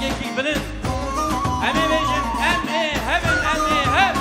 yekik bilin. Emi bejim, emi hebin, emi heb.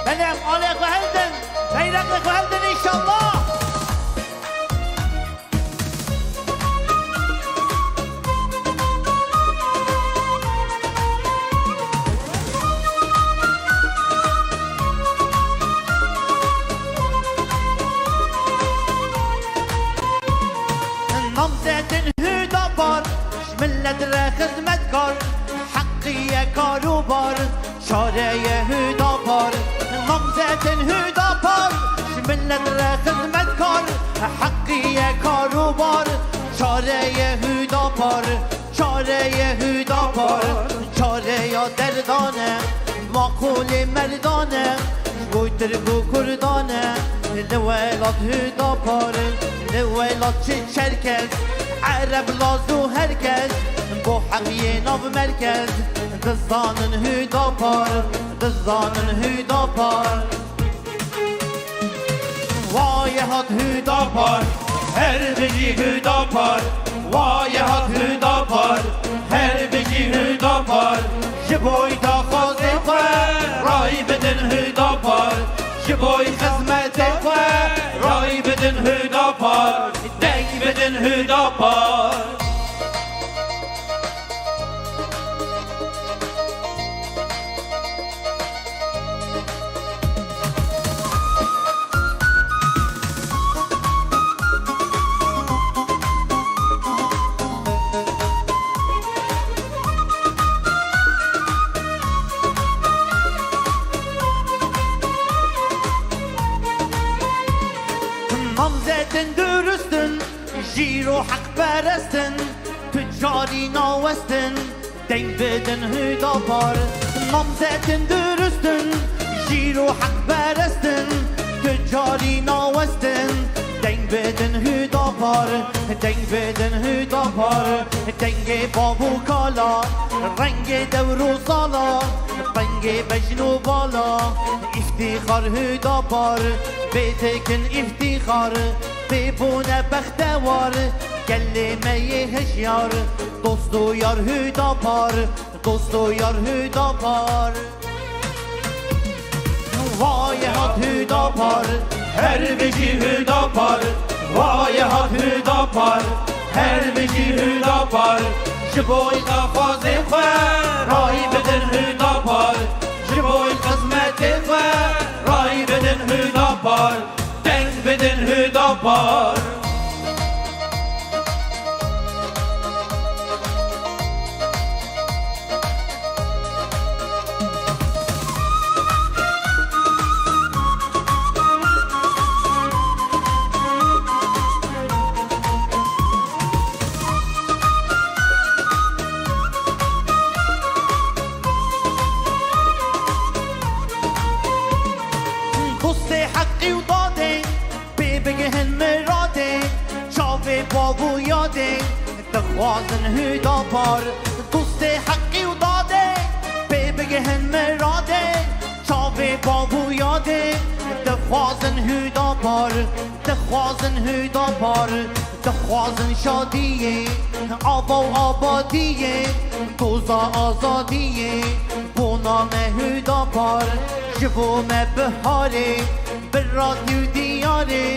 Benim Alek ve Helden, Beyraklık ve Helden inşallah. Namzetin hüdapar, milletine hizmetkar, hakkıye karubar, şareye hüdapar. Namzetin hüdapar, milletine hizmetkar, hakkıye karubar, şareye hüdapar, şareye hüdapar, şareye derdane, makule merdane, goytur bu kurdane, levelat hüdapar, levelat çerkez, Arab lazu herkes, bu hakiye nav merkez, kızanın hüdapar, kızanın hüdapar. Vay hat hüdapar, her biri hüdapar, vay hat hüdapar, her biri hüdapar. Jiboyda xaze xwe, ray bedin hüdapar, jiboy hizmete xwe, ray bedin hüdapar, dek bedin hüdapar. نامزدن درستن جیرو حق پرستن تجاری ناوستن دنگ بدن هدا بار نامزدن درستن جیرو حق پرستن تجاری ناوستن دنگ بدن هدا بار دنگ بدن هدا بار دنگ بابو کالا رنگ دور و سالا رنگ بجن و بالا افتخار هدا بار بتكن افتخار ببونه بختوار كلمه هشيار دوستو یار هدا بار دوستو یار هدا بار وای هات هدا بار هر بجی هدا بار وای هات هدا بار هر بجی هدا بار جبوی قفاز خواه رای بدن هدا بار جبوی قسمت خواه رای بدن هدا بار دنگ بدن هدا بار بابو یاده دخوازن هدا بار دوست حقی و داده بگهن مراده چاوه بابو یاده دخوازن هدا بار دخوازن هدا بار دخوازن شادیه آبا و آبادیه دوزا آزادیه بو نام هدا بار جبو بهاره بر رادیو دیاره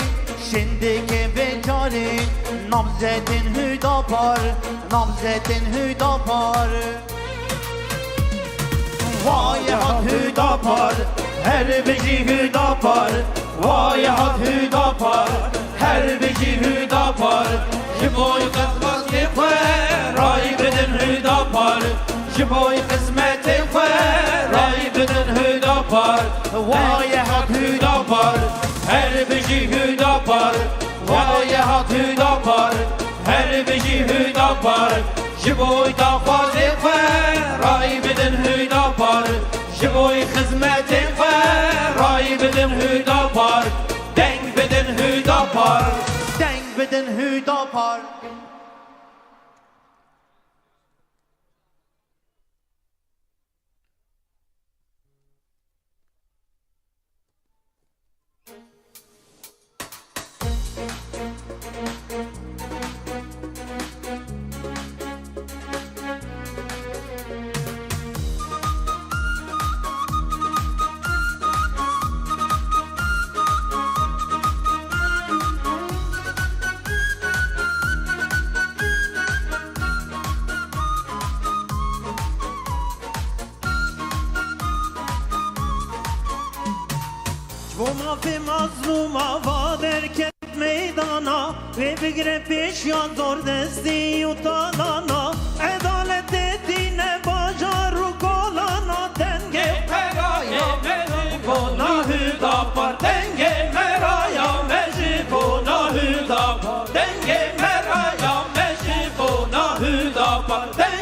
شنده که بچاره نامزدن هدا بار نامزدن هدا بار وای هات هدا بار هر بجی هدا بار وای هات هدا بار هر بجی هدا بار جبوی قسمت خواه رای بدن هدا بار جبوی قسمت خواه رای بدن هدا بار وای هات هدا بار هر بجی هدا بار وای هات هدا بار هر بجی هدا بار جبوی داخواز خواه رای بدن هدا بار جبوی خدمت خواه رای بدن هدا بار دنگ بدن هدا بار دنگ بدن هدا بار به مظلوم آوادر کت میدانا و بگره پیش یا زور دستی و تالانا عدالت دین باجار رو کلانا دنگه مرایا مجی گناه هدا بار دنگه مرایا مجی گناه هدا بار دنگه مرایا مجی گناه هدا بار